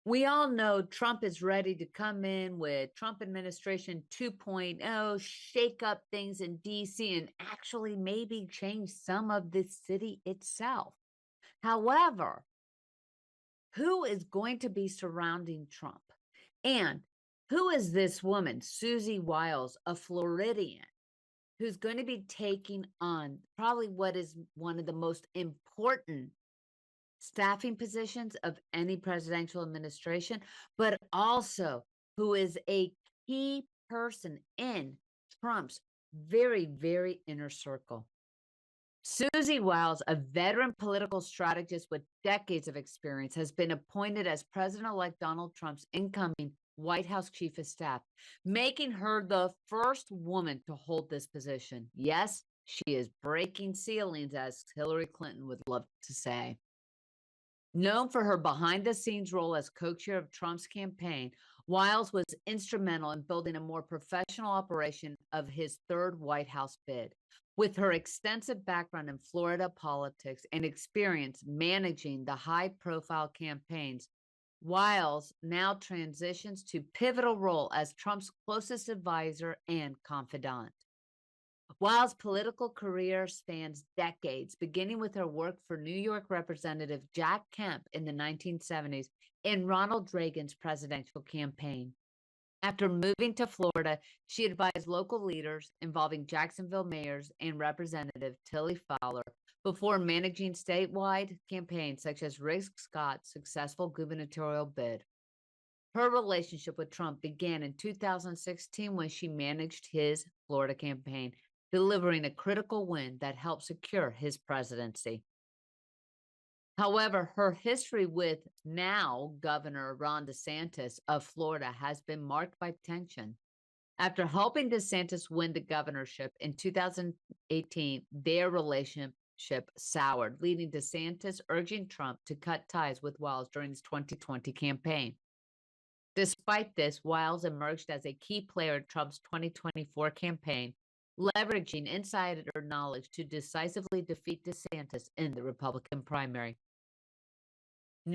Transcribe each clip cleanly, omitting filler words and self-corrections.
We all know Trump is ready to come in with Trump administration 2.0, shake up things in DC and actually maybe change some of the city itself. However, who is going to be surrounding Trump? And who is this woman, Suzy Wiles, a Floridian, who's going to be taking on probably what is one of the most important staffing positions of any presidential administration, but also who is a key person in Trump's very, very inner circle? Suzy Wiles, a veteran political strategist with decades of experience, has been appointed as President elect Donald Trump's incoming White House chief of staff, making her the first woman to hold this position. Yes, she is breaking ceilings, as Hillary Clinton would love to say. Known for her behind the scenes role as co chair of Trump's campaign, Wiles was instrumental in building a more professional operation of his third White House bid. With her extensive background in Florida politics and experience managing the high profile campaigns, Wiles now transitions to pivotal role as Trump's closest advisor and confidant. Wiles' political career spans decades, beginning with her work for New York Representative Jack Kemp in the 1970s in Ronald Reagan's presidential campaign. After moving to Florida, she advised local leaders involving Jacksonville mayors and Representative Tilly Fowler before managing statewide campaigns such as Rick Scott's successful gubernatorial bid. Her relationship with Trump began in 2016 when she managed his Florida campaign, delivering a critical win that helped secure his presidency. However, her history with now Governor Ron DeSantis of Florida has been marked by tension. After helping DeSantis win the governorship in 2018, their relationship soured, leading DeSantis urging Trump to cut ties with Wiles during his 2020 campaign. Despite this, Wiles emerged as a key player in Trump's 2024 campaign, leveraging insider knowledge to decisively defeat DeSantis in the Republican primary.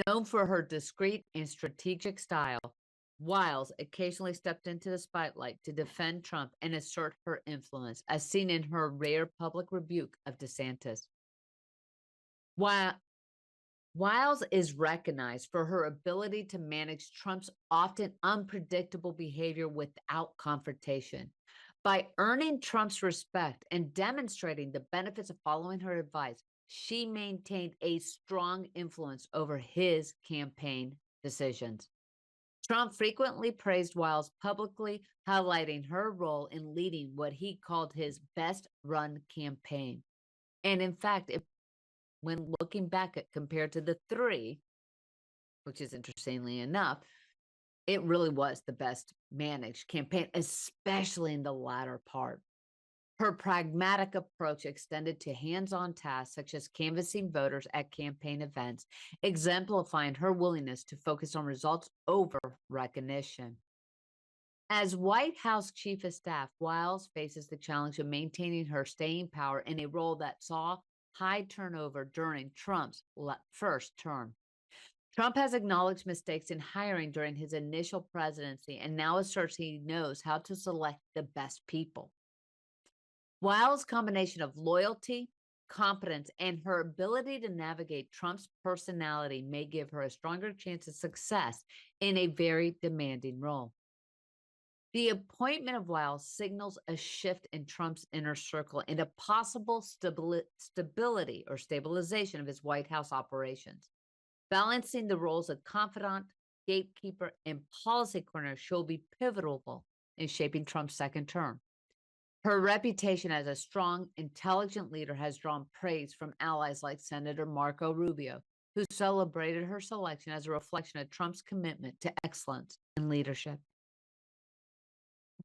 Known for her discreet and strategic style, Wiles occasionally stepped into the spotlight to defend Trump and assert her influence, as seen in her rare public rebuke of DeSantis. While Wiles is recognized for her ability to manage Trump's often unpredictable behavior without confrontation. By earning Trump's respect and demonstrating the benefits of following her advice, she maintained a strong influence over his campaign decisions. Trump frequently praised Wiles publicly, highlighting her role in leading what he called his best run campaign. And in fact, when looking back at compared to the three, which is interestingly enough, it really was the best managed campaign, especially in the latter part. Her pragmatic approach extended to hands-on tasks such as canvassing voters at campaign events, exemplifying her willingness to focus on results over recognition. As White House Chief of Staff, Wiles faces the challenge of maintaining her staying power in a role that saw high turnover during Trump's first term. Trump has acknowledged mistakes in hiring during his initial presidency and now asserts he knows how to select the best people. Wiles' combination of loyalty, competence, and her ability to navigate Trump's personality may give her a stronger chance of success in a very demanding role. The appointment of Wiles signals a shift in Trump's inner circle and a possible stability or stabilization of his White House operations. Balancing the roles of confidant, gatekeeper, and policy corner will be pivotal in shaping Trump's second term. Her reputation as a strong, intelligent leader has drawn praise from allies like Senator Marco Rubio, who celebrated her selection as a reflection of Trump's commitment to excellence and leadership.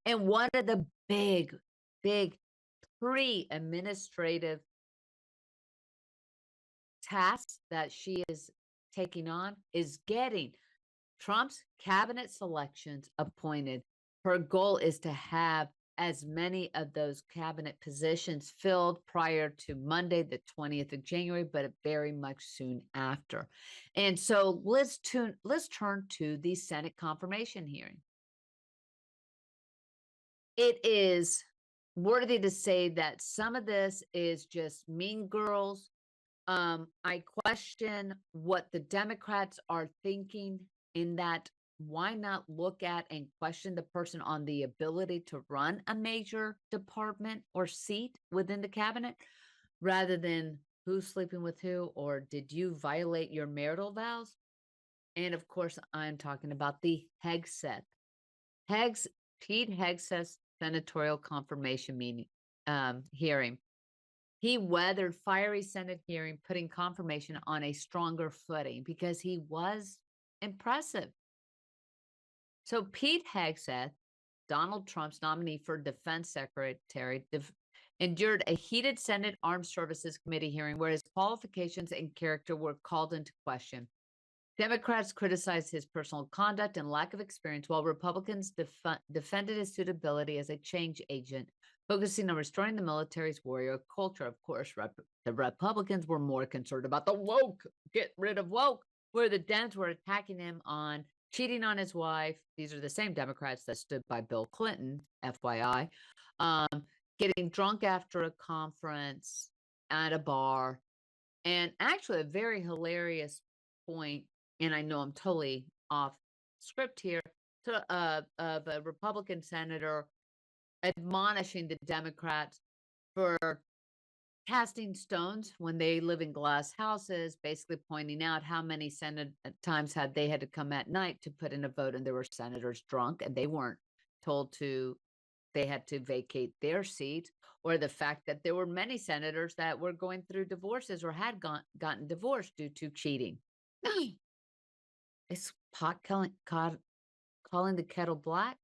And one of the big pre-administrative tasks that she is taking on is getting Trump's cabinet selections appointed. Her goal is to have as many of those cabinet positions filled prior to Monday, the 20th of January, but very much soon after. And so let's turn to the Senate confirmation hearing. It is worthy to say that some of this is just Mean Girls. I question what the Democrats are thinking in that. Why not look at and question the person on the ability to run a major department or seat within the cabinet rather than who's sleeping with who or did you violate your marital vows? And of course, I'm talking about the Hegseth. Pete Hegseth's senatorial confirmation hearing. He weathered fiery Senate hearing, putting confirmation on a stronger footing because he was impressive. So Pete Hegseth, Donald Trump's nominee for defense secretary, endured a heated Senate Armed Services Committee hearing where his qualifications and character were called into question. Democrats criticized his personal conduct and lack of experience, while Republicans defended his suitability as a change agent, focusing on restoring the military's warrior culture. Of course, the Republicans were more concerned about the woke, get rid of woke, where the Dems were attacking him on cheating on his wife. These are the same Democrats that stood by Bill Clinton, FYI, getting drunk after a conference at a bar. And actually, a very hilarious point, and I know I'm totally off script here, of a Republican senator admonishing the Democrats for casting stones when they live in glass houses, basically pointing out how many times they had to come at night to put in a vote and there were senators drunk and they weren't told they had to vacate their seat, or the fact that there were many senators that were going through divorces or had gotten divorced due to cheating. Is pot calling the kettle black?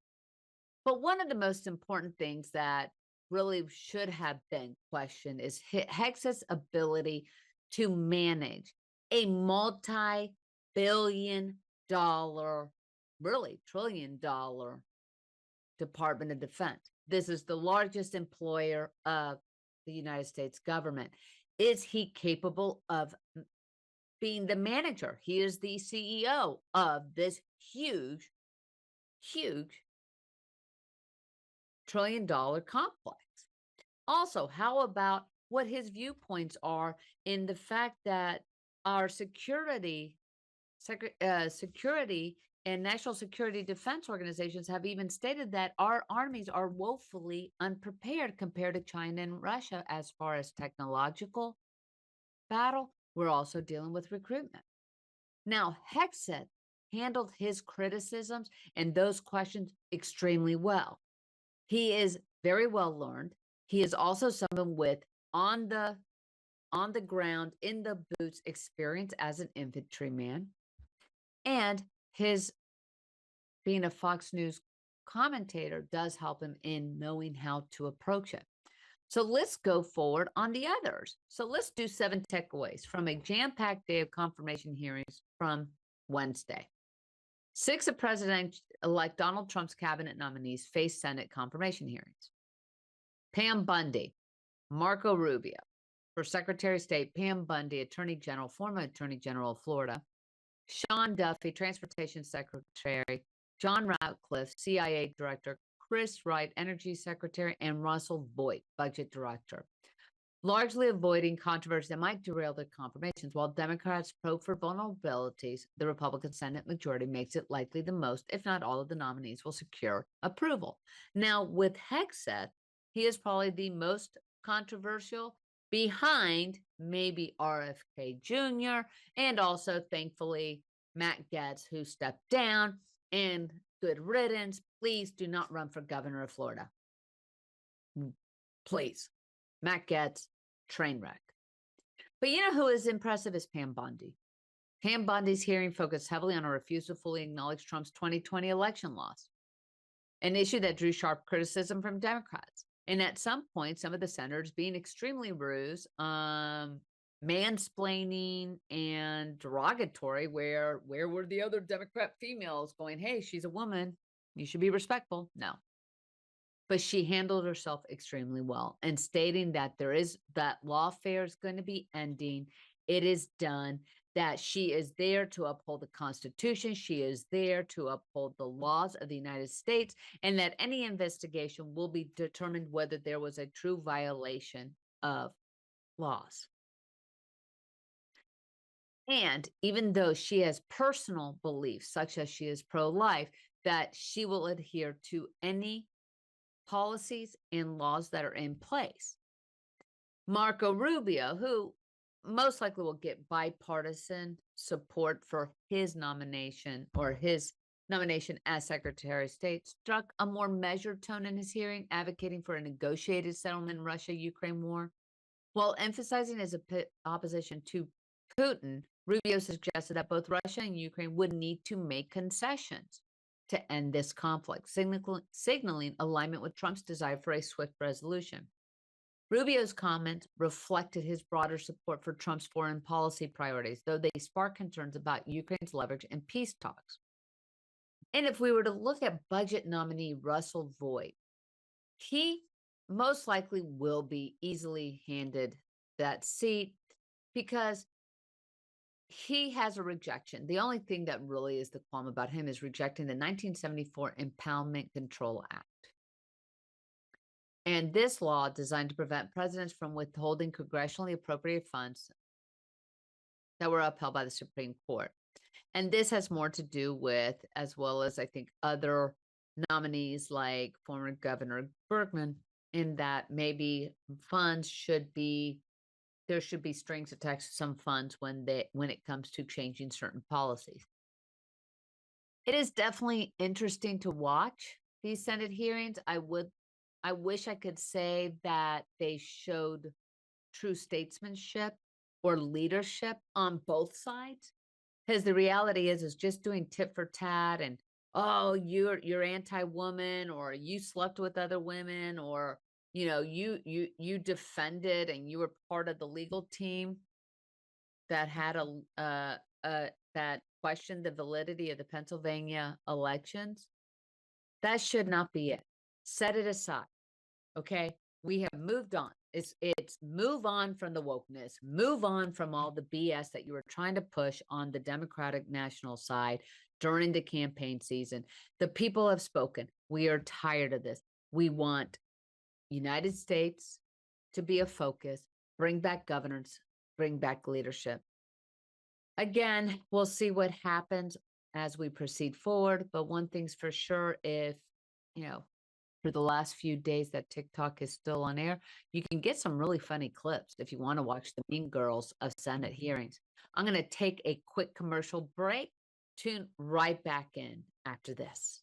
But one of the most important things that really should have been questioned is Hegseth's ability to manage a multi-billion-dollar, really trillion-dollar Department of Defense. This is the largest employer of the United States government. Is he capable of being the manager? He is the CEO of this huge trillion-dollar complex. Also, how about what his viewpoints are in the fact that our security and national security defense organizations have even stated that our armies are woefully unprepared compared to China and Russia as far as technological battle. We're also dealing with recruitment. Now, Hegseth handled his criticisms and those questions extremely well. He is very well learned. He is also someone with on the ground, in the boots experience as an infantryman. And his being a Fox News commentator does help him in knowing how to approach it. So let's go forward on the others. So let's do 7 takeaways from a jam-packed day of confirmation hearings from Wednesday. 6 of President-elect Donald Trump's cabinet nominees face Senate confirmation hearings. Pam Bundy, Marco Rubio. For Secretary of State, Pam Bundy, Attorney General, former Attorney General of Florida. Sean Duffy, Transportation Secretary. John Ratcliffe, CIA Director. Chris Wright, Energy Secretary. And Russell Voigt, Budget Director. Largely avoiding controversy that might derail their confirmations. While Democrats probe for vulnerabilities, the Republican Senate majority makes it likely the most, if not all, of the nominees will secure approval. Now, with Hegseth, he is probably the most controversial, behind maybe RFK Jr. and also, thankfully, Matt Gaetz, who stepped down. And good riddance. Please do not run for governor of Florida. Please. Matt Gaetz, train wreck. But you know who is impressive is Pam Bundy. Pam Bundy's hearing focused heavily on her refusal to fully acknowledge Trump's 2020 election loss, an issue that drew sharp criticism from Democrats. And at some point, some of the senators being extremely rude, mansplaining and derogatory, where were the other Democrat females going, hey, she's a woman, you should be respectful? No. but she handled herself extremely well and stating that that lawfare is going to be ending. It is done, that she is there to uphold the Constitution. She is there to uphold the laws of the United States, and that any investigation will be determined whether there was a true violation of laws. And even though she has personal beliefs, such as she is pro-life, that she will adhere to any policies and laws that are in place. Marco Rubio, who most likely will get bipartisan support for his nomination as Secretary of State, struck a more measured tone in his hearing, advocating for a negotiated settlement in Russia-Ukraine war. While emphasizing his opposition to Putin, Rubio suggested that both Russia and Ukraine would need to make concessions to end this conflict, signaling alignment with Trump's desire for a swift resolution. Rubio's comments reflected his broader support for Trump's foreign policy priorities, though they sparked concerns about Ukraine's leverage in peace talks. And if we were to look at budget nominee Russell Voigt, he most likely will be easily handed that seat because he has a rejection. The only thing that really is the qualm about him is rejecting the 1974 Impoundment Control Act. And this law, designed to prevent presidents from withholding congressionally appropriated funds that were upheld by the Supreme Court. And this has more to do with, as well as I think other nominees like former Governor Bergman, in that maybe there should be strings attached to some funds when it comes to changing certain policies. It is definitely interesting to watch these Senate hearings. I wish I could say that they showed true statesmanship or leadership on both sides, because the reality is just doing tit for tat and, oh, you're anti-woman, or you slept with other women, or you defended and you were part of the legal team that had that questioned the validity of the Pennsylvania elections. That should not be it. Set it aside. Okay, we have moved on. It's move on from the wokeness, move on from all the BS that you were trying to push on the Democratic national side during the campaign season. The people have spoken. We are tired of this. We want United States to be a focus, bring back governance, bring back leadership. Again, we'll see what happens as we proceed forward. But one thing's for sure, if, for the last few days that TikTok is still on air, you can get some really funny clips if you want to watch the Mean Girls of Senate hearings. I'm going to take a quick commercial break, tune right back in after this.